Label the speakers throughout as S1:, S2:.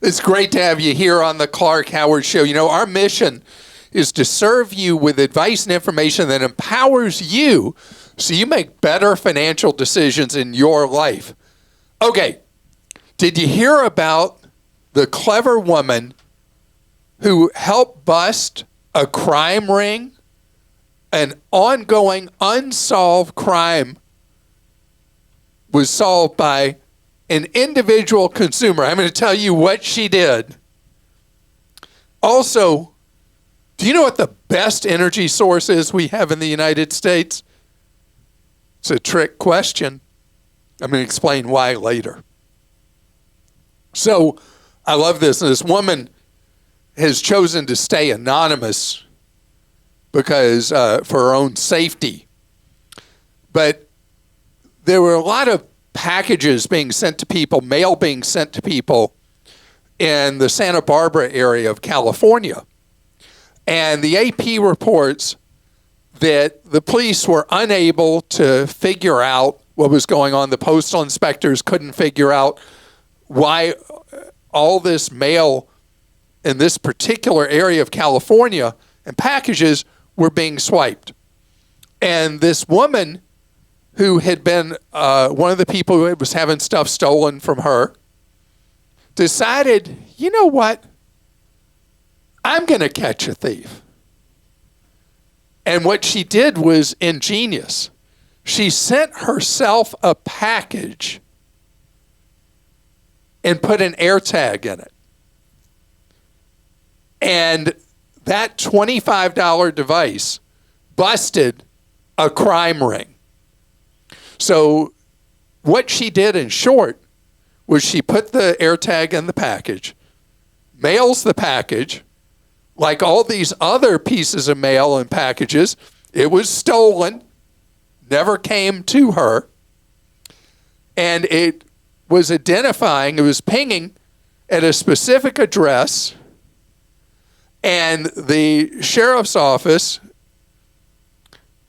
S1: It's great to have you here on the Clark Howard Show. You know, our mission is to serve you with advice and information that empowers you so you make better financial decisions in your life. Okay, did you hear about the clever woman who helped bust a crime ring? An ongoing unsolved crime was solved by an individual consumer. I'm going to tell you what she did. Also, do you know what the best energy source is we have in the United States? It's a trick question. I'm going to explain why later. So I love this. This woman has chosen to stay anonymous because for her own safety. But there were a lot of packages being sent to people, mail being sent to people in the Santa Barbara area of California. And the AP reports that the police were unable to figure out what was going on. The postal inspectors couldn't figure out why all this mail in this particular area of California and packages were being swiped. And this woman who had been one of the people who was having stuff stolen from her, decided, you know what? I'm going to catch a thief. And what she did was ingenious. She sent herself a package and put an AirTag in it. And that $25 device busted a crime ring. So what she did in short was she put the AirTag in the package, mails the package. Like all these other pieces of mail and packages, it was stolen, never came to her, and it was identifying, it was pinging at a specific address, and the sheriff's office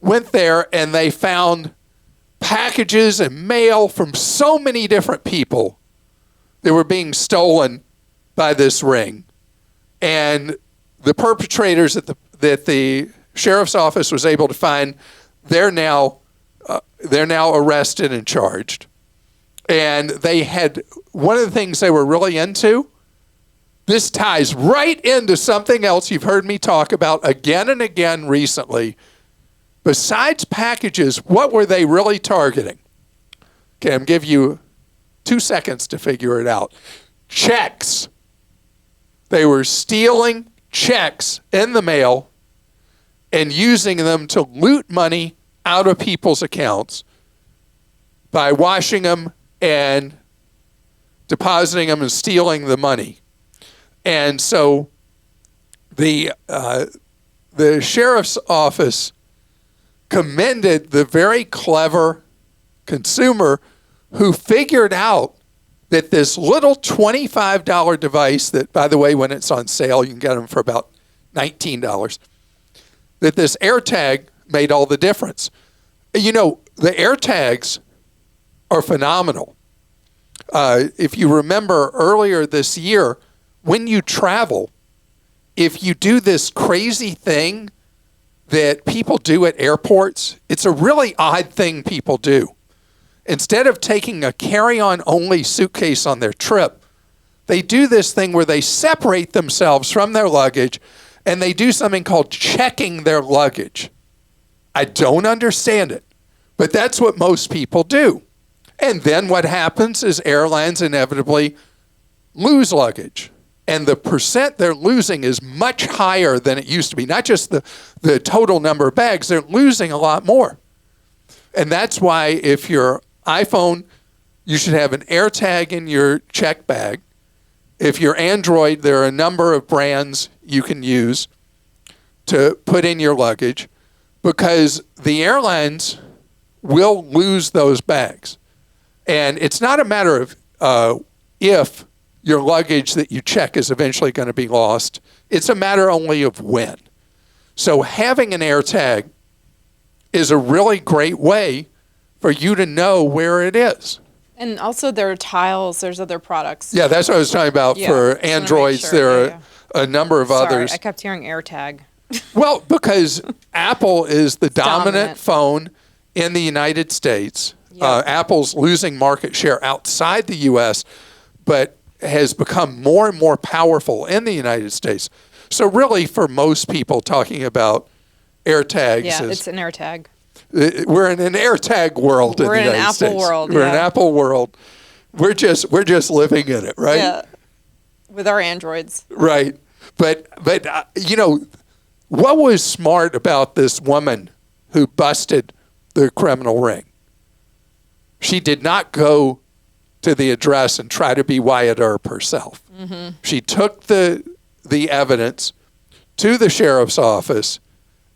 S1: went there and they found packages and mail from so many different people that were being stolen by this ring. And the perpetrators that the sheriff's office was able to find, they're now arrested and charged. And they had, one of the things they were really into, this ties right into something else you've heard me talk about again and again recently. Besides packages, what were they really targeting? Okay, I'm giving you 2 seconds to figure it out. Checks. They were stealing checks in the mail and using them to loot money out of people's accounts by washing them and depositing them and stealing the money. And so the sheriff's office commended the very clever consumer who figured out that this little $25 device that, by the way, when it's on sale, you can get them for about $19, that this AirTag made all the difference. You know, the AirTags are phenomenal. If you remember earlier this year, when you travel, if you do this crazy thing that people do at airports, it's a really odd thing people do. Instead of taking a carry-on only suitcase on their trip, they do this thing where they separate themselves from their luggage and they do something called checking their luggage. I don't understand it, but that's what most people do. And then what happens is airlines inevitably lose luggage. And the percent they're losing is much higher than it used to be. Not just the total number of bags, they're losing a lot more. And that's why if your iPhone, you should have an AirTag in your check bag. If you're Android, there are a number of brands you can use to put in your luggage because the airlines will lose those bags. And it's not a matter of if your luggage that you check is eventually going to be lost. It's a matter only of when. So having an AirTag is a really great way for you to know where it is.
S2: And also there are tiles. There's other products.
S1: Yeah, that's what I was talking about for Androids.
S2: Sure.
S1: There are a number of others.
S2: I kept hearing AirTag.
S1: Well, because Apple is the dominant phone in the United States. Yep. Apple's losing market share outside the U.S., but has become more and more powerful in the United States. So really, for most people, talking about AirTags,
S2: it's an AirTag.
S1: We're in an AirTag world in the United States. We're in an Apple world. We're just living in it, right?
S2: Yeah, with our Androids.
S1: Right, but what was smart about this woman who busted the criminal ring? She did not go to the address and try to be Wyatt Earp herself. Mm-hmm. She took the evidence to the sheriff's office,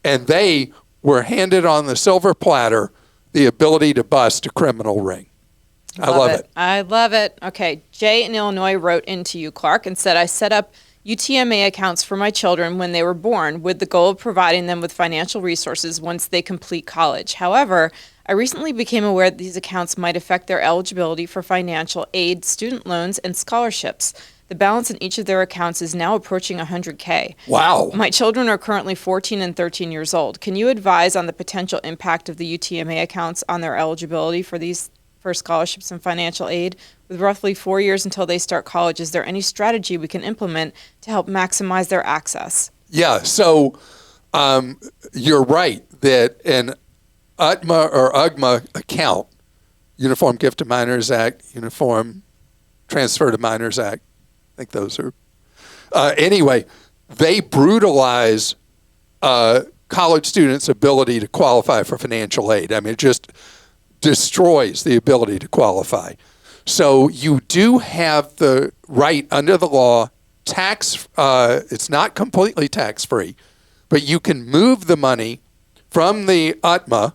S1: and they were handed on the silver platter the ability to bust a criminal ring. I love it.
S2: I love it. Okay, Jay in Illinois wrote into you, Clark, and said, I set up UTMA accounts for my children when they were born with the goal of providing them with financial resources once they complete college. However, I recently became aware that these accounts might affect their eligibility for financial aid, student loans, and scholarships. The balance in each of their accounts is now approaching $100K.
S1: Wow.
S2: My children are currently 14 and 13 years old. Can you advise on the potential impact of the UTMA accounts on their eligibility for scholarships and financial aid? With roughly 4 years until they start college, is there any strategy we can implement to help maximize their access?
S1: Yeah, so you're right that an UTMA or UGMA account, Uniform Gift to Minors Act, Uniform Transfer to Minors Act, I think those are. Anyway, they brutalize college students' ability to qualify for financial aid. I mean, it just destroys the ability to qualify. So you do have the right under the law, it's not completely tax-free, but you can move the money from the UTMA,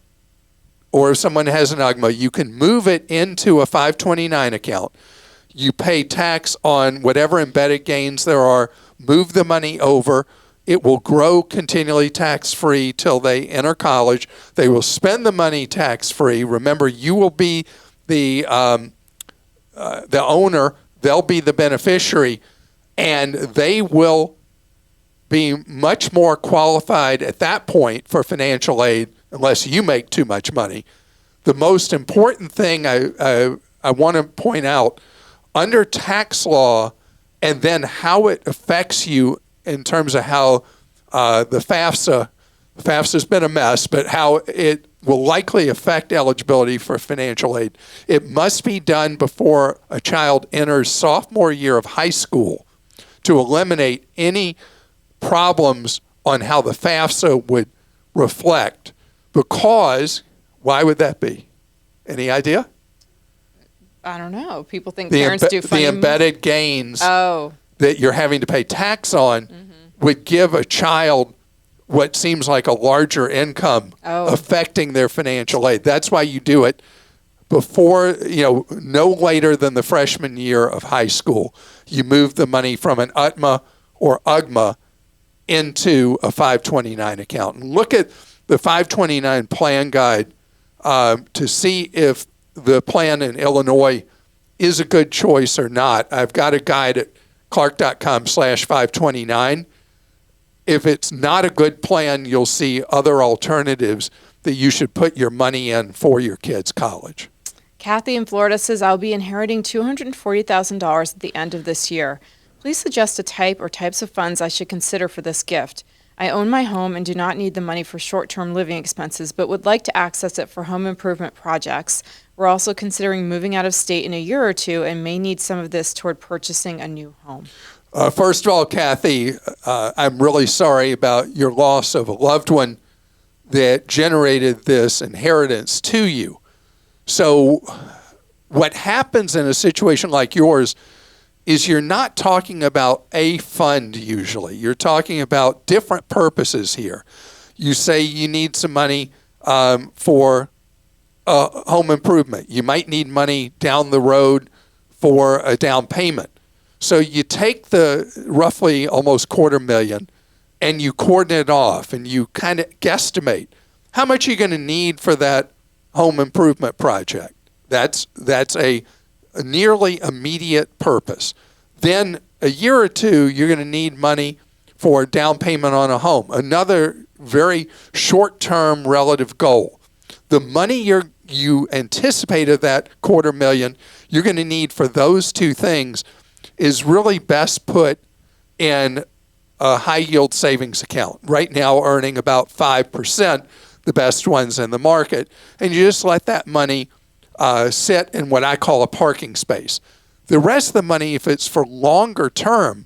S1: or if someone has an UGMA, you can move it into a 529 account. You pay tax on whatever embedded gains there are, move the money over. It will grow continually tax-free till they enter college. They will spend the money tax-free. Remember, you will be the owner. They'll be the beneficiary, and they will be much more qualified at that point for financial aid unless you make too much money. The most important thing I want to point out, under tax law and then how it affects you in terms of how the FAFSA's been a mess, but how it will likely affect eligibility for financial aid. It must be done before a child enters sophomore year of high school to eliminate any problems on how the FAFSA would reflect. Because, why would that be? Any idea?
S2: I don't know. People think parents do funny.
S1: The embedded gains that you're having to pay tax on would give a child what seems like a larger income affecting their financial aid. That's why you do it before, no later than the freshman year of high school. You move the money from an UTMA or UGMA into a 529 account. And look at the 529 plan guide to see if the plan in Illinois is a good choice or not. I've got a guide at clark.com/529. If it's not a good plan, you'll see other alternatives that you should put your money in for your kids' college.
S2: Kathy in Florida says, I'll be inheriting $240,000 at the end of this year. Please suggest a type or types of funds I should consider for this gift. I own my home and do not need the money for short-term living expenses, but would like to access it for home improvement projects. We're also considering moving out of state in a year or two and may need some of this toward purchasing a new home.
S1: First of all, Kathy, I'm really sorry about your loss of a loved one that generated this inheritance to you. So what happens in a situation like yours is you're not talking about a fund usually. You're talking about different purposes here. You say you need some money for home improvement. You might need money down the road for a down payment. So you take the roughly almost $250,000 and you cordon it off and you kind of guesstimate how much you're going to need for that home improvement project. That's a nearly immediate purpose. Then a year or two, you're going to need money for down payment on a home. Another very short-term relative goal. The money you anticipated that $250,000 you're going to need for those two things is really best put in a high-yield savings account. Right now, earning about 5%, the best ones in the market. And you just let that money sit in what I call a parking space. The rest of the money, if it's for longer term,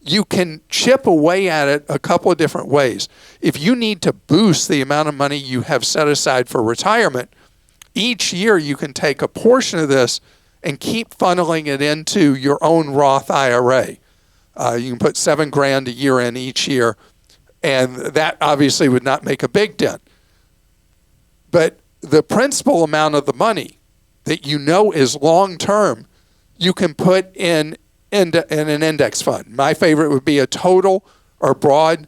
S1: you can chip away at it a couple of different ways. If you need to boost the amount of money you have set aside for retirement, each year you can take a portion of this and keep funneling it into your own Roth IRA. You can put $7,000 a year in each year, and that obviously would not make a big dent. But the principal amount of the money that you know is long-term, you can put in an index fund. My favorite would be a total or broad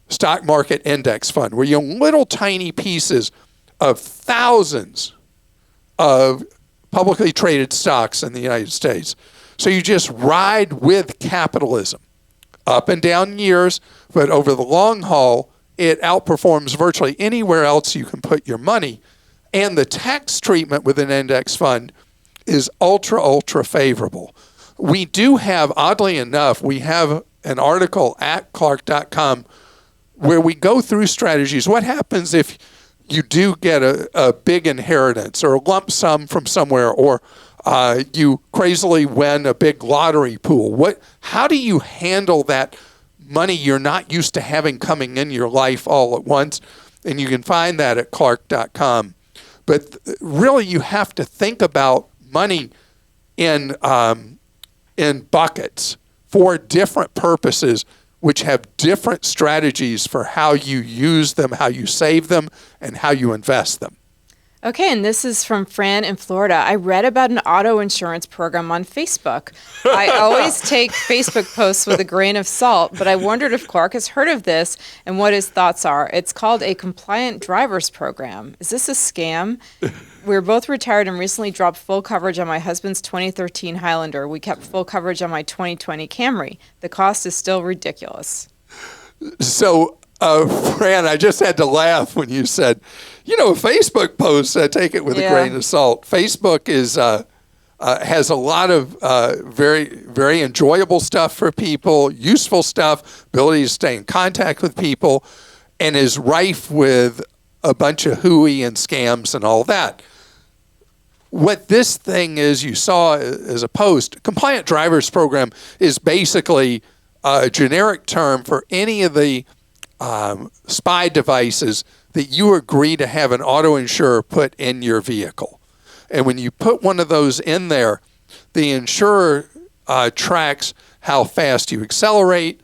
S1: stock market index fund, where you own little tiny pieces of thousands of publicly traded stocks in the United States. So you just ride with capitalism. Up and down years, but over the long haul, it outperforms virtually anywhere else you can put your money. And the tax treatment with an index fund is ultra favorable. We do have, oddly enough, we have an article at Clark.com where we go through strategies. What happens if you do get a big inheritance or a lump sum from somewhere, or you crazily win a big lottery pool? How do you handle that money you're not used to having coming in your life all at once? And you can find that at Clark.com. But really, you have to think about money in buckets for different purposes, which have different strategies for how you use them, how you save them, and how you invest them.
S2: Okay, and this is from Fran in Florida. I read about an auto insurance program on Facebook. I always take Facebook posts with a grain of salt, but I wondered if Clark has heard of this and what his thoughts are. It's called a compliant drivers program. Is this a scam? We're both retired and recently dropped full coverage on my husband's 2013 Highlander. We kept full coverage on my 2020 Camry. The cost is still ridiculous.
S1: Fran, I just had to laugh when you said, Facebook posts, take it with a grain of salt. Facebook has a lot of very, very enjoyable stuff for people, useful stuff, ability to stay in contact with people, and is rife with a bunch of hooey and scams and all that. What this thing is, you saw as a post, compliant drivers program is basically a generic term for any of the spy devices that you agree to have an auto insurer put in your vehicle. And when you put one of those in there, the insurer tracks how fast you accelerate,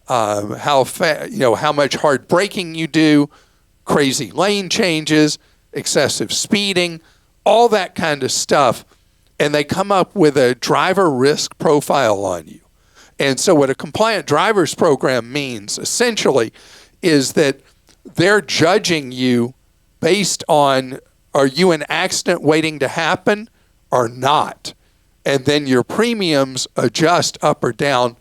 S1: how much hard braking you do, crazy lane changes, excessive speeding, all that kind of stuff. And they come up with a driver risk profile on you. And so what a compliant drivers program means essentially is that they're judging you based on, are you an accident waiting to happen or not? And then your premiums adjust up or down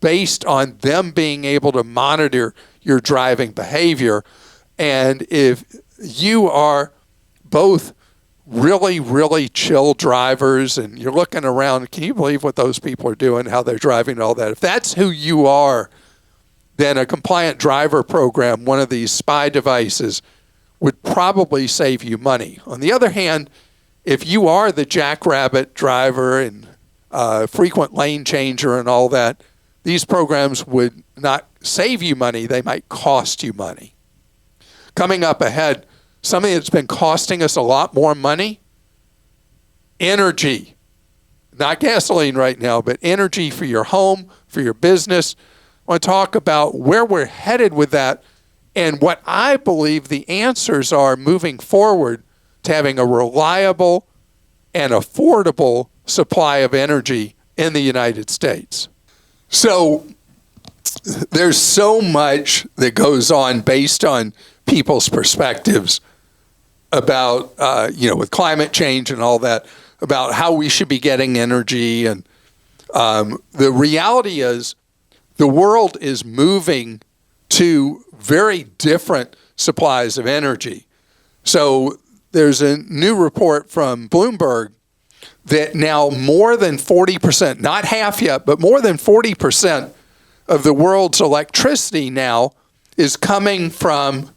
S1: based on them being able to monitor your driving behavior. And if you are both really, really chill drivers and you're looking around, can you believe what those people are doing, how they're driving and all that? If that's who you are, then a compliant driver program, one of these spy devices, would probably save you money. On the other hand, if you are the jackrabbit driver and frequent lane changer and all that, these programs would not save you money, they might cost you money. Coming up ahead, something that's been costing us a lot more money, energy. Not gasoline right now, but energy for your home, for your business. I want to talk about where we're headed with that and what I believe the answers are moving forward to having a reliable and affordable supply of energy in the United States. So there's so much that goes on based on people's perspectives about, with climate change and all that, about how we should be getting energy. And the reality is the world is moving to very different supplies of energy. So there's a new report from Bloomberg that now more than 40%, not half yet, but more than 40% of the world's electricity now is coming from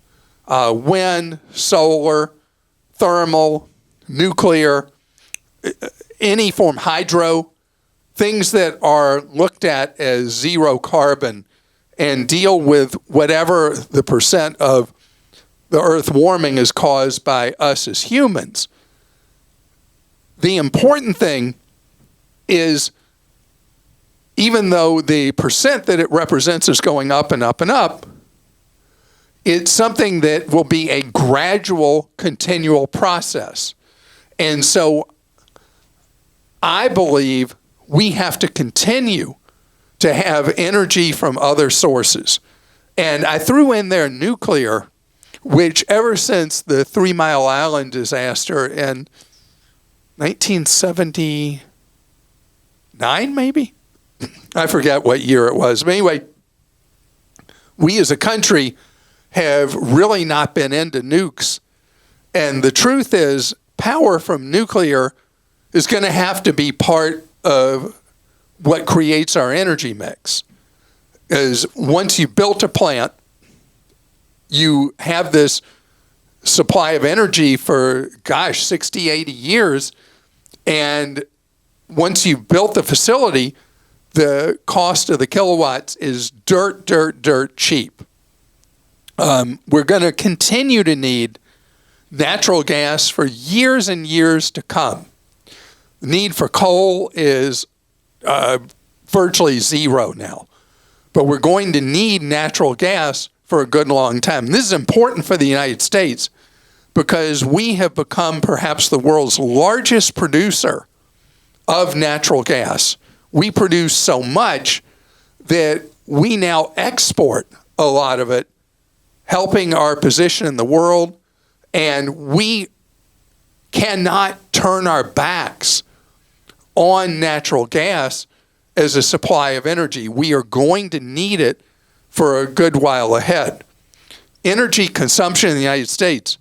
S1: wind, solar, thermal, nuclear, any form, hydro, things that are looked at as zero carbon and deal with whatever the percent of the earth warming is caused by us as humans. The important thing is, even though the percent that it represents is going up and up and up, it's something that will be a gradual, continual process. And so I believe we have to continue to have energy from other sources. And I threw in there nuclear, which ever since the 3 Mile Island disaster in 1979, maybe? I forget what year it was. But anyway, we as a country have really not been into nukes. And the truth is, power from nuclear is going to have to be part of what creates our energy mix. Because once you built a plant, you have this supply of energy for, 60, 80 years. And once you've built the facility, the cost of the kilowatts is dirt cheap. We're going to continue to need natural gas for years and years to come. The need for coal is virtually zero now. But we're going to need natural gas for a good long time. And this is important for the United States because we have become perhaps the world's largest producer of natural gas. We produce so much that we now export a lot of it, helping our position in the world, and we cannot turn our backs on natural gas as a supply of energy. We are going to need it for a good while ahead. Energy consumption in the United States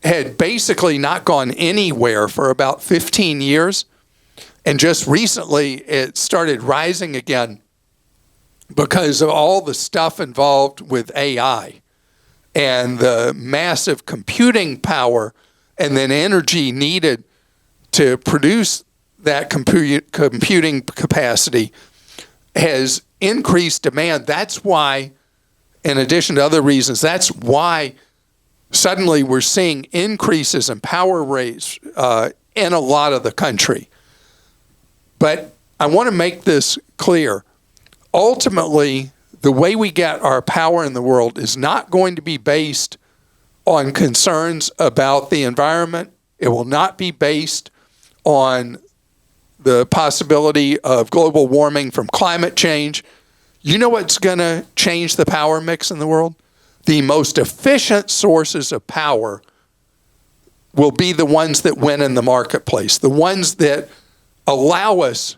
S1: had basically not gone anywhere for about 15 years, and just recently it started rising again because of all the stuff involved with AI and the massive computing power and then energy needed to produce that computing capacity has increased demand. That's why, in addition to other reasons, that's why suddenly we're seeing increases in power rates in a lot of the country. But I want to make this clear. Ultimately, the way we get our power in the world is not going to be based on concerns about the environment. It will not be based on the possibility of global warming from climate change. You know what's going to change the power mix in the world? The most efficient sources of power will be the ones that win in the marketplace, the ones that allow us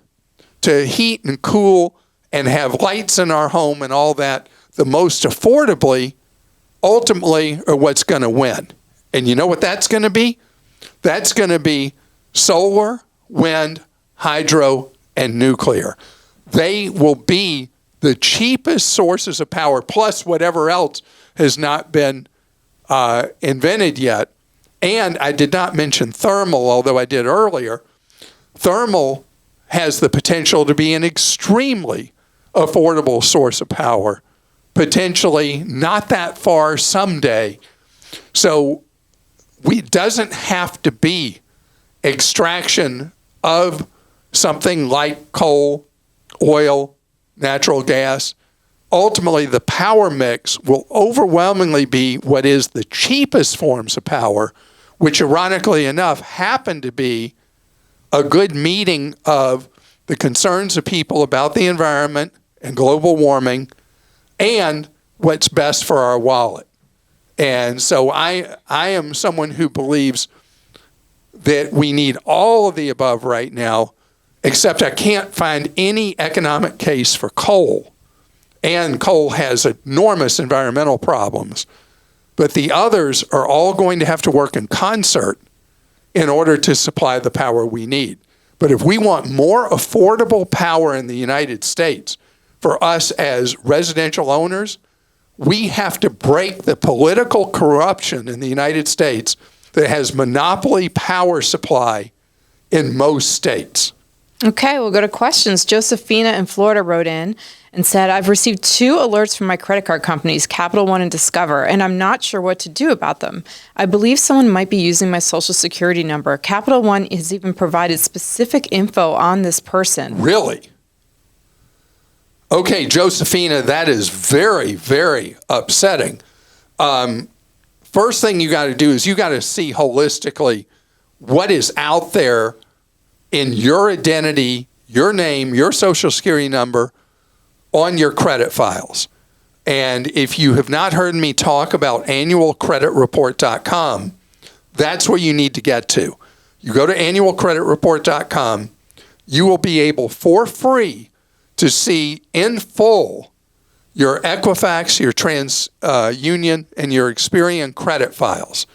S1: to heat and cool and have lights in our home and all that the most affordably, ultimately are what's going to win. And you know what that's going to be? That's going to be solar, wind, hydro, and nuclear. They will be the cheapest sources of power, plus whatever else has not been invented yet. And I did not mention thermal, although I did earlier. Thermal has the potential to be an extremely affordable source of power, potentially not that far someday. So it doesn't have to be extraction of something like coal, oil, natural gas. Ultimately, the power mix will overwhelmingly be what is the cheapest forms of power, which ironically enough happen to be a good meeting of the concerns of people about the environment and global warming and what's best for our wallet. And so I am someone who believes that we need all of the above right now, except I can't find any economic case for coal. And coal has enormous environmental problems. But the others are all going to have to work in concert in order to supply the power we need. But if we want more affordable power in the United States for us as residential owners, we have to break the political corruption in the United States that has monopoly power supply in most states.
S2: Okay, we'll go to questions. Josephina in Florida wrote in and said, I've received 2 alerts from my credit card companies, Capital One and Discover, and I'm not sure what to do about them. I believe someone might be using my social security number. Capital One has even provided specific info on this person.
S1: Really? Okay, Josephina, that is very, very upsetting. First thing you got to do is you got to see holistically what is out there in your identity, your name, your social security number on your credit files. And if you have not heard me talk about annualcreditreport.com, that's where you need to get to. You go to annualcreditreport.com, you will be able for free to see in full your Equifax, your TransUnion, and your Experian credit files.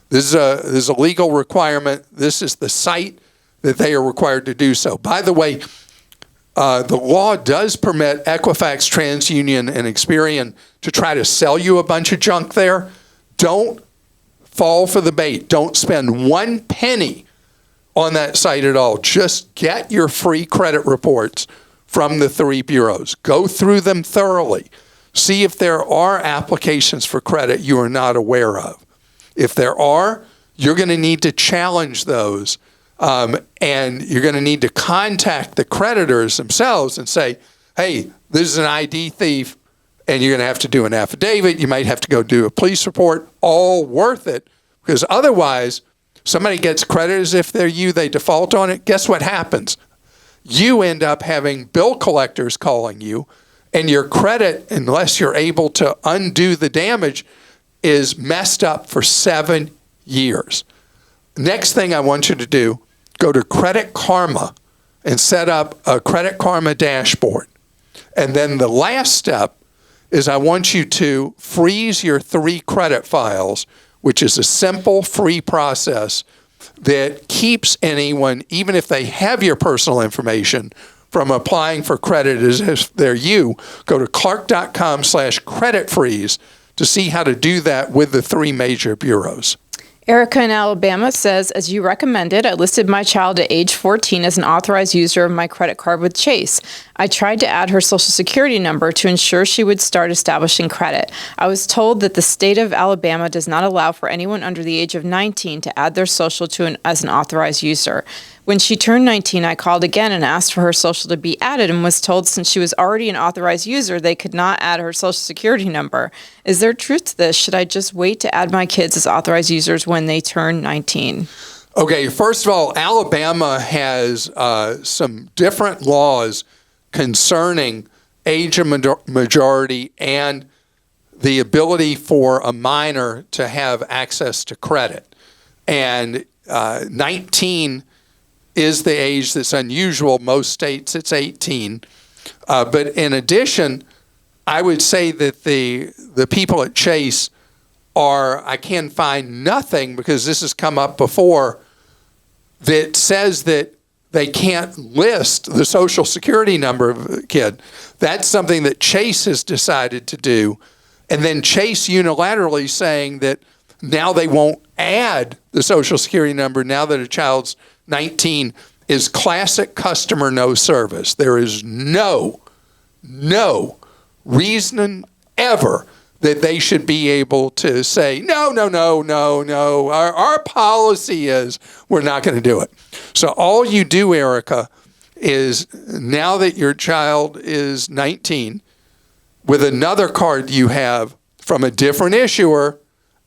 S1: This is a legal requirement. This is the site that they are required to do so. By the way, the law does permit Equifax, TransUnion, and Experian to try to sell you a bunch of junk there. Don't fall for the bait. Don't spend 1 penny on that site at all. Just get your free credit reports from the 3 bureaus. Go through them thoroughly. See if there are applications for credit you are not aware of. If there are, you're going to need to challenge those. And you're going to need to contact the creditors themselves and say, hey, this is an ID thief, and you're going to have to do an affidavit. You might have to go do a police report, all worth it, because otherwise somebody gets credit as if they're you, they default on it. Guess what happens? You end up having bill collectors calling you, and your credit, unless you're able to undo the damage, is messed up for 7 years. Next thing I want you to do, go to Credit Karma and set up a Credit Karma dashboard. And then the last step is I want you to freeze your 3 credit files, which is a simple, free process that keeps anyone, even if they have your personal information, from applying for credit as if they're you. Go to clark.com/credit freeze to see how to do that with the 3 major bureaus.
S2: Erica in Alabama says, as you recommended, I listed my child at age 14 as an authorized user of my credit card with Chase. I tried to add her social security number to ensure she would start establishing credit. I was told that the state of Alabama does not allow for anyone under the age of 19 to add their social as an authorized user. When she turned 19, I called again and asked for her social to be added and was told since she was already an authorized user, they could not add her social security number. Is there truth to this? Should I just wait to add my kids as authorized users when they turn 19?
S1: Okay, first of all, Alabama has some different laws concerning age of majority and the ability for a minor to have access to credit. And 19 is the age that's unusual. Most states it's 18. But in addition, I would say that the people at Chase I can find nothing, because this has come up before, that says that they can't list the social security number of a kid. That's something that Chase has decided to do. And then Chase unilaterally saying that now they won't add the social security number now that a child's 19 is classic customer no service. There is no reason ever that they should be able to say, no. Our policy is we're not going to do it. So all you do, Erica, is now that your child is 19, with another card you have from a different issuer,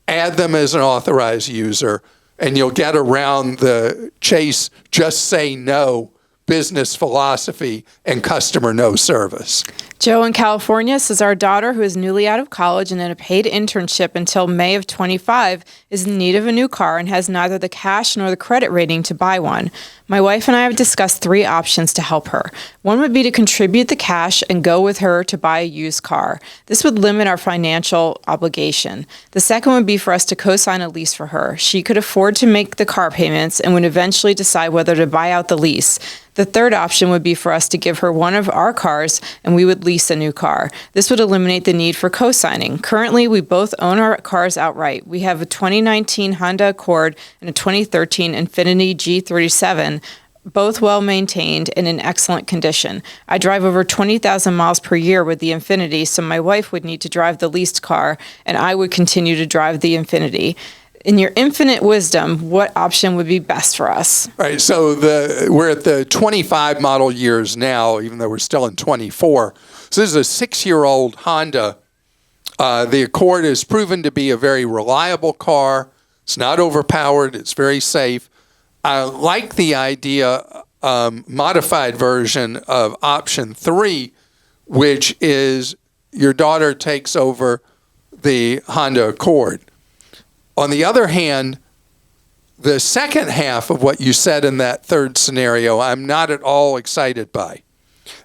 S1: add them as an authorized user, and you'll get around the Chase just say no business philosophy and customer no service.
S2: Joe in California says our daughter, who is newly out of college and in a paid internship until May of 25, is in need of a new car and has neither the cash nor the credit rating to buy one. My wife and I have discussed 3 options to help her. One would be to contribute the cash and go with her to buy a used car. This would limit our financial obligation. The second would be for us to co-sign a lease for her. She could afford to make the car payments and would eventually decide whether to buy out the lease. The third option would be for us to give her one of our cars and we would lease a new car. This would eliminate the need for co-signing. Currently, we both own our cars outright. We have a 2019 Honda Accord and a 2013 Infiniti G37, both well-maintained and in excellent condition. I drive over 20,000 miles per year with the Infiniti, so my wife would need to drive the leased car and I would continue to drive the Infiniti. In your infinite wisdom, what option would be best for us?
S1: All right, so we're at the 25 model years now, even though we're still in 24. So this is a 6-year-old Honda. The Accord has proven to be a very reliable car. It's not overpowered. It's very safe. I like the idea, modified version of option 3, which is your daughter takes over the Honda Accord. On the other hand, the second half of what you said in that third scenario, I'm not at all excited by.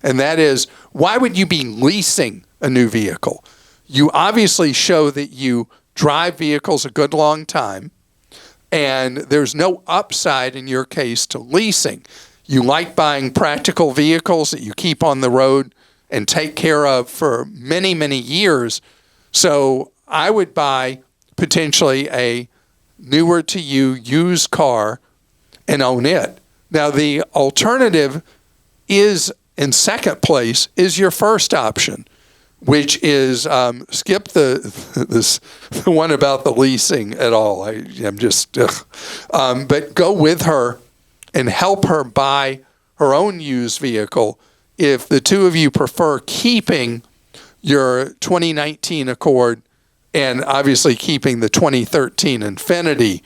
S1: And that is, why would you be leasing a new vehicle? You obviously show that you drive vehicles a good long time, and there's no upside in your case to leasing. You like buying practical vehicles that you keep on the road and take care of for many, many years. So I would buy potentially a newer to you used car and own it. Now, the alternative is, in second place, is your first option, which is skip the one about the leasing at all. I'm just, but go with her and help her buy her own used vehicle if the two of you prefer keeping your 2019 Accord and obviously keeping the 2013 Infiniti.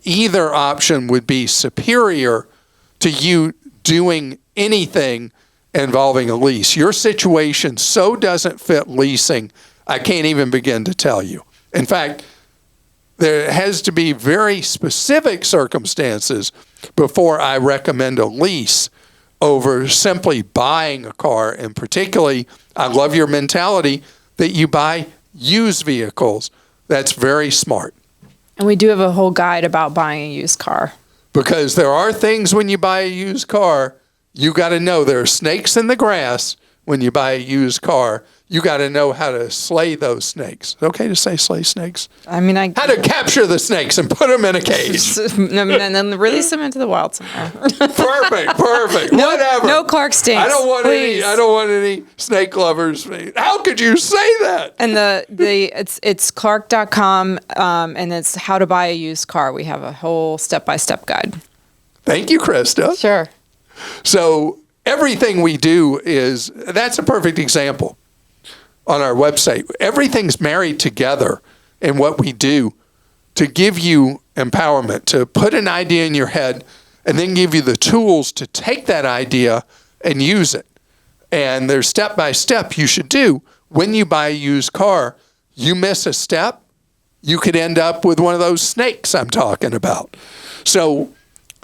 S1: Either option would be superior to you doing anything involving a lease. Your situation so doesn't fit leasing, I can't even begin to tell you. In fact, there has to be very specific circumstances before I recommend a lease over simply buying a car. And particularly, I love your mentality that you buy used vehicles. That's very smart.
S2: And we do have a whole guide about buying a used car.
S1: Because there are things when you buy a used car, you got to know there are snakes in the grass when you buy a used car. You got to know how to slay those snakes. Okay to say slay snakes?
S2: I mean,
S1: how to capture the snakes and put them in a cage.
S2: And then release them into the wild somewhere.
S1: Perfect.
S2: No,
S1: whatever.
S2: No Clark stinks.
S1: I don't want any snake lovers. How could you say that?
S2: And it's Clark.com, and it's how to buy a used car. We have a whole step-by-step guide.
S1: Thank you, Christa.
S2: Sure.
S1: So everything we do that's a perfect example. On our website, everything's married together in what we do to give you empowerment, to put an idea in your head and then give you the tools to take that idea and use it. And there's step by step you should do. When you buy a used car, you miss a step, you could end up with one of those snakes I'm talking about. So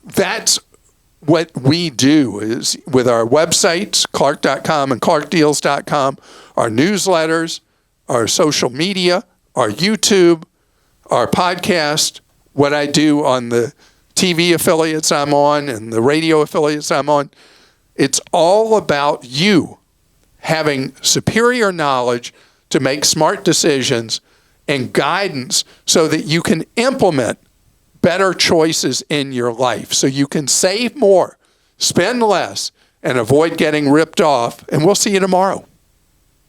S1: that's what we do is with our websites, Clark.com and ClarkDeals.com, our newsletters, our social media, our YouTube, our podcast, what I do on the TV affiliates I'm on and the radio affiliates I'm on. It's all about you having superior knowledge to make smart decisions and guidance so that you can implement better choices in your life so you can save more, spend less, and avoid getting ripped off. And we'll see you tomorrow.